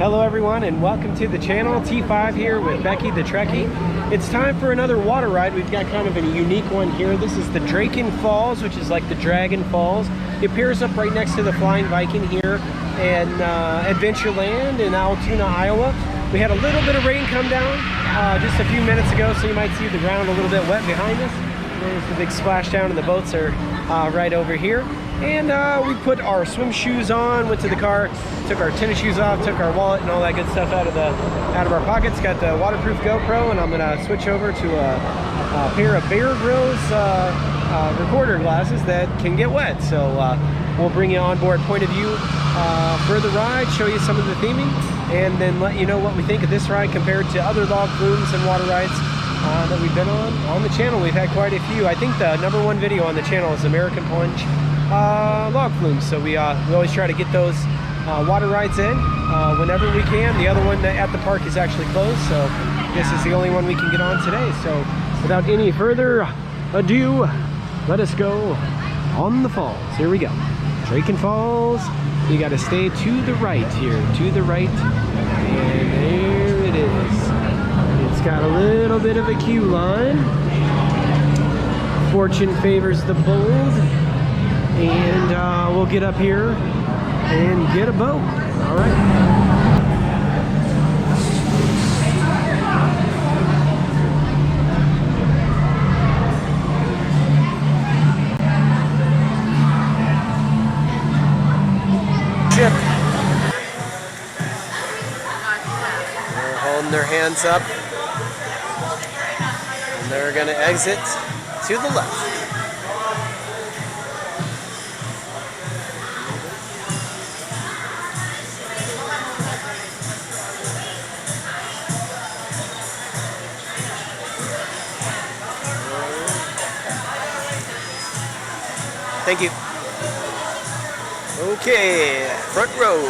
Hello everyone and welcome to the channel. T5 here with Becky the Trekkie. It's time for another water ride. We've got kind of a unique one here. This is the Draken Falls, which is like the Dragon Falls. It appears up right next to the Flying Viking here in Adventureland in Altoona, Iowa. We had a little bit of rain come down just a few minutes ago, so you might see the ground a little bit wet behind us. There's the big splashdown and the boats are right over here. And we put our swim shoes on, went to the car, took our tennis shoes off, took our wallet and all that good stuff out of our pockets. Got the waterproof GoPro, and I'm gonna switch over to a pair of Bear Grylls recorder glasses that can get wet. So we'll bring you on board point of view for the ride, show you some of the theming, and then let you know what we think of this ride compared to other log flumes and water rides that we've been on the channel. We've had quite a few. I think the #1 video on the channel is American Plunge log flumes. So we always try to get those water rides in whenever we can. The other one at the park is actually closed, so this is the only one we can get on today. So without any further ado, let us go on the falls. Here we go. Draken Falls. You got to stay to the right here, to the right, and there it is. It's got a little bit of a queue line. Fortune favors the bold. And we'll get up here and get a boat. All right. Ship. They're holding their hands up, and they're going to exit to the left. Thank you. Okay, front row.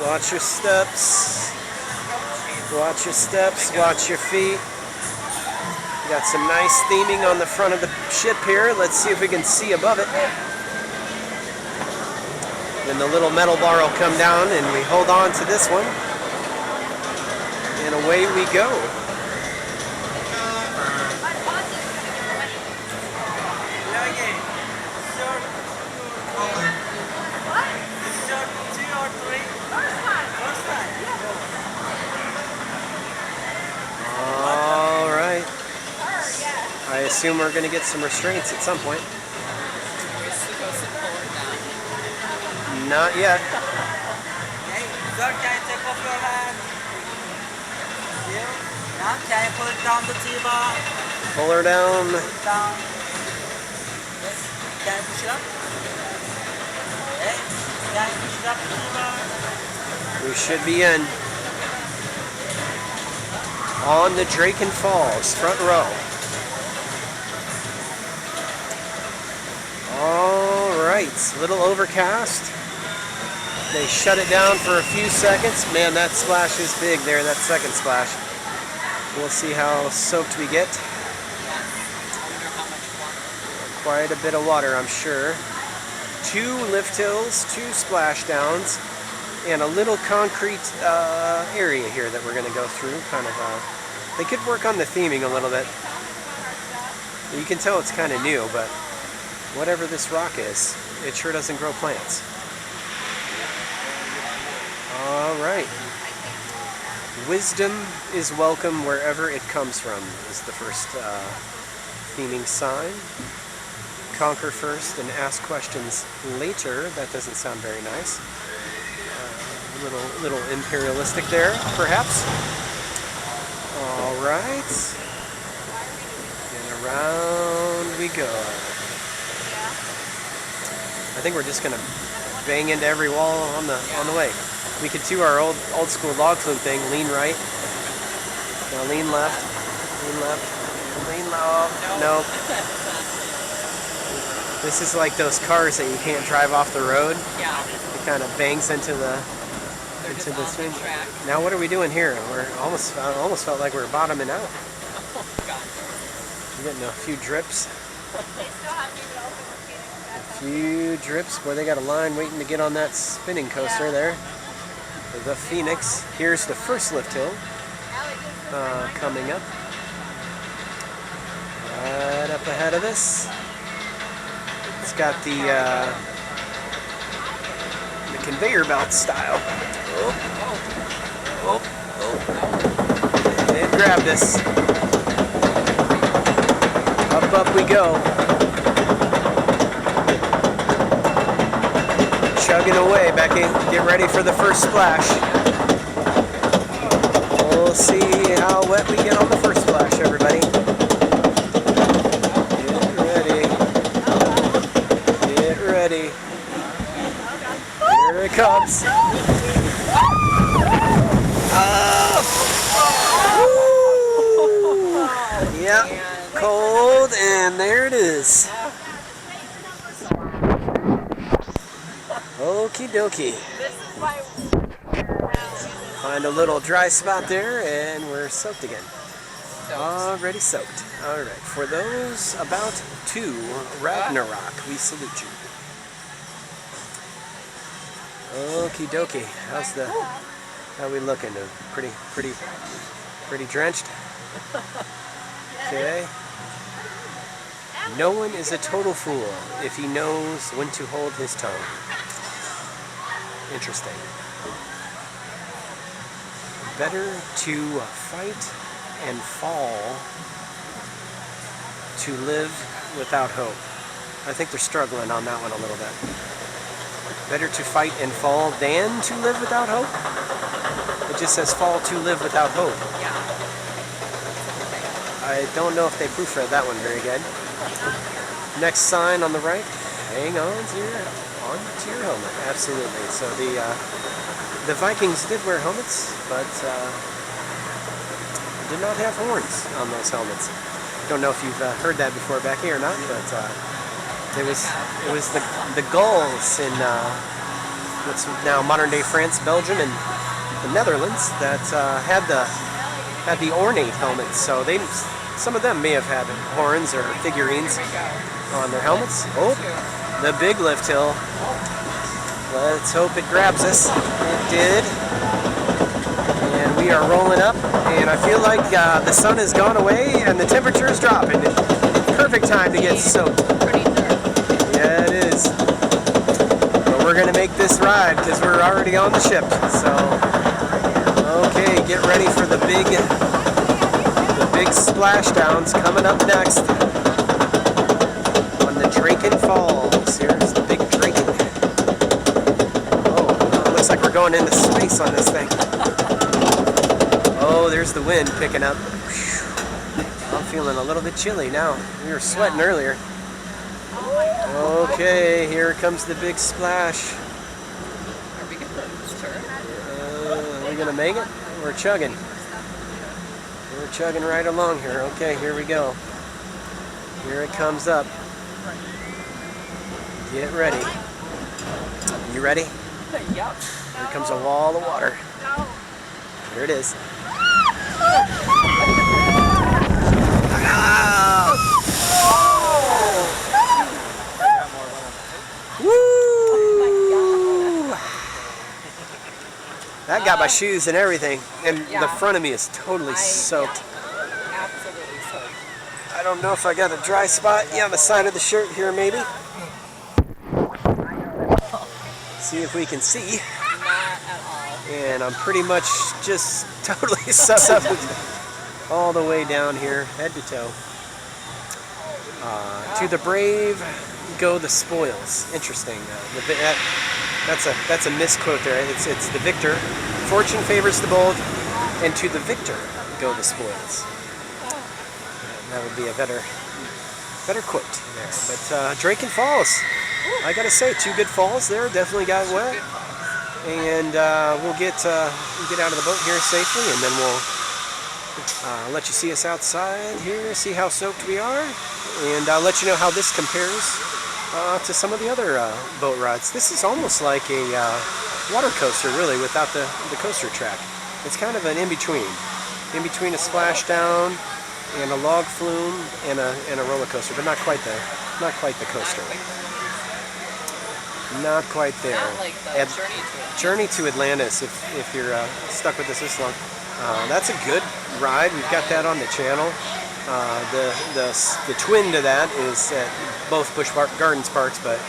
Watch your steps. Watch your steps. Watch your feet. Got some nice theming on the front of the ship here. Let's see if we can see above it. Then the little metal bar will come down and we hold on to this one. And away we go. All right. I assume we're going to get some restraints at some point. Not yet. Can you pull it down the T-bar? Pull her down. Pull it down. Yes. Can you push it up? Okay. Can you push it up, T-bar? We should be in. On the Draken Falls, front row. All right, a little overcast. They shut it down for a few seconds. Man, that splash is big there, that second splash. We'll see how soaked we get. Quite a bit of water, I'm sure. 2 lift hills, 2 splashdowns, and a little concrete area here that we're going to go through. Kind of, they could work on the theming a little bit. You can tell it's kind of new, but whatever this rock is, it sure doesn't grow plants. All right. Wisdom is welcome wherever it comes from is the first theming sign. Conquer first and ask questions later. That doesn't sound very nice. A little imperialistic there, perhaps. All right. And around we go. I think we're just gonna bang into every wall on the way. We could do our old school log flume thing. Lean right. Now lean left. Lean left. Lean left. No. This is like those cars that you can't drive off the road. Yeah. It kind of bangs into the this thing. Now what are we doing here? We're almost felt like we're bottoming out. Oh, God. We're getting a few drips. A few drips. Boy, they got a line waiting to get on that spinning coaster there. The Phoenix. Here's the first lift hill coming up. Right up ahead of us. It's got the conveyor belt style. Oh. It grabbed us. Up we go. Chugging away, Becky. Get ready for the first splash. We'll see how wet we get on the first splash, everybody. Get ready. Here it comes. Yep, cold, and there it is. Okie dokie. Find a little dry spot there, and we're soaked again. Already soaked. All right. For those about to Ragnarok, we salute you. Okie dokie. How we looking? Pretty drenched. Okay. No one is a total fool if he knows when to hold his tongue. Interesting. Better to fight and fall to live without hope. I think they're struggling on that one a little bit. Better to fight and fall than to live without hope? It just says fall to live without hope. Yeah. I don't know if they proofread that one very good. Next sign on the right. Hang on to your helmet. Absolutely. So the Vikings did wear helmets, but did not have horns on those helmets. Don't know if you've heard that before, Becky, or not, but it was the Gauls in what's now modern day France, Belgium, and the Netherlands that had the ornate helmets. So some of them may have had horns or figurines on their helmets. Oh, the big lift hill. Let's hope it grabs us. It did. And we are rolling up, and I feel like the sun has gone away and the temperature is dropping. Perfect time to get soaked. Yeah, it is. But we're going to make this ride because we're already on the ship. So, okay, get ready for the big splashdowns coming up next on the Draken Falls. Here's the big Draken. Oh, looks like we're going into space on this thing. Oh, there's the wind picking up. I'm feeling a little bit chilly now. We were sweating earlier. Okay, here comes the big splash. Are we Are we gonna make it? We're chugging. We're chugging right along here. Okay, here we go. Here it comes up. Get ready. You ready? Yep. Here comes a wall of water. Here it is. That got my shoes and everything, and the front of me is totally soaked. Absolutely soaked. I don't know if I got a dry spot. Yeah, on the side of the shirt here, maybe. See if we can see. Not at all. And I'm pretty much just totally soaked all the way down here, head to toe. To the brave go the spoils. Interesting. That's a misquote there. It's the victor. Fortune favors the bold, and to the victor go the spoils. That would be a better quote there. But Draken Falls, I gotta say, 2 good falls there. Definitely got wet, and we'll get out of the boat here safely, and then we'll let you see us outside here, see how soaked we are, and I'll let you know how this compares to some of the other boat rides. This is almost like a water coaster, really, without the coaster track. It's kind of an in-between a splashdown and a log flume and a roller coaster, but not quite the coaster. Not quite there. Not like the Journey to Atlantis, if you're stuck with this long. That's a good ride. We've got that on the channel. The twin to that is at both Busch Gardens parks, but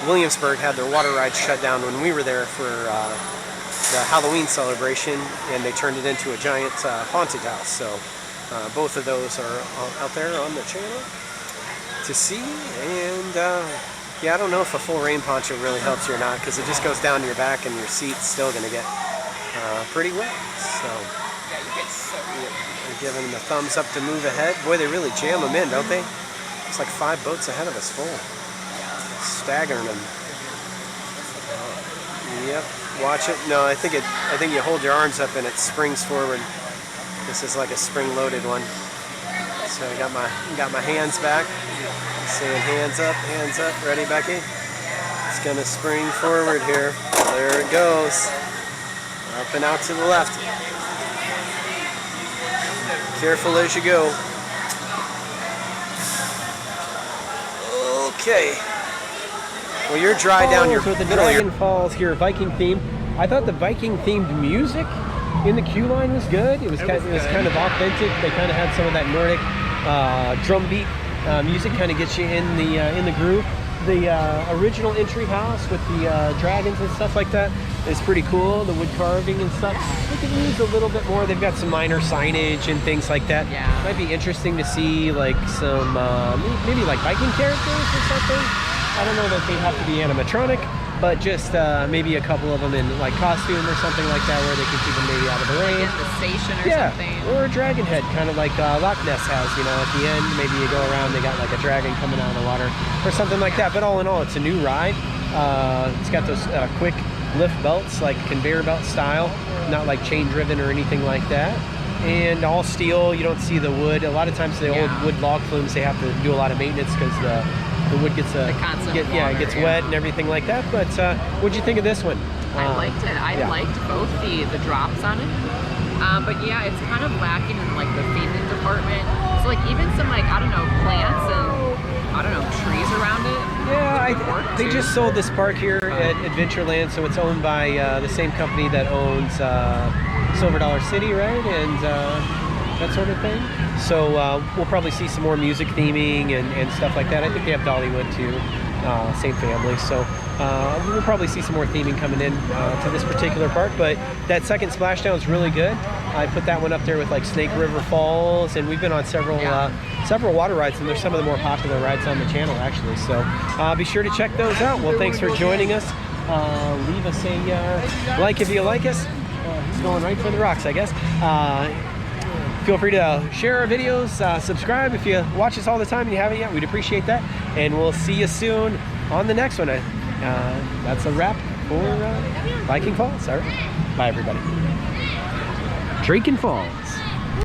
Williamsburg had their water ride shut down when we were there for the Halloween celebration, and they turned it into a giant haunted house. So both of those are out there on the channel to see. And yeah, I don't know if a full rain poncho really helps you or not, because it just goes down to your back and your seat's still going to get pretty wet. So we're giving them a thumbs up to move ahead. Boy, they really jam them in, don't they? It's like 5 boats ahead of us full. Staggering them. Yep, watch it. No, I think you hold your arms up and it springs forward. This is like a spring-loaded one. So I got my hands back. Saying hands up, ready, Becky? It's gonna spring forward here. There it goes. Up and out to the left. Careful as you go. Okay. Well, you're dry down your So the middle of your Draken Falls here, Viking theme. I thought the Viking themed music in the queue line was good. It was kind of authentic. They kind of had some of that Nordic drum beat. Music kind of gets you in the groove. The original entry house with the dragons and stuff like that is pretty cool. The wood carving and stuff. They could use a little bit more. They've got some minor signage and things like that. Yeah. Might be interesting to see like some maybe like Viking characters or something. I don't know that they have to be animatronic, but just maybe a couple of them in like costume or something like that, where they can keep them maybe out of the rain. Like at the station or something. Or a dragon head, kind of like Loch Ness has, you know, at the end, maybe you go around, they got like a dragon coming out of the water or something like that. But all in all, it's a new ride. It's got those quick lift belts, like conveyor belt style, not like chain driven or anything like that. And all steel, you don't see the wood. A lot of times the old wood log flumes, they have to do a lot of maintenance because the wood gets it gets wet and everything like that. But what'd you think of this one? I liked it. I liked both the drops on it. But yeah, it's kind of lacking in like the theming department. So like even some like, I don't know, plants and I don't know, trees around it. Yeah, they just sold this park here at Adventureland, so it's owned by the same company that owns Silver Dollar City, right? And that sort of thing. So we'll probably see some more music theming and stuff like that. I think they have Dollywood too, same family. So we'll probably see some more theming coming in to this particular park. But that second splashdown is really good. I put that one up there with like Snake River Falls, and we've been on several water rides, and they're some of the more popular rides on the channel actually. So be sure to check those out. Well, thanks for joining us. Leave us a like if you like us. He's going right for the rocks, I guess. Feel free to share our videos, subscribe if you watch us all the time and you haven't yet. We'd appreciate that. And we'll see you soon on the next one. That's a wrap for Viking Falls. All right. Bye, everybody. Draken Falls.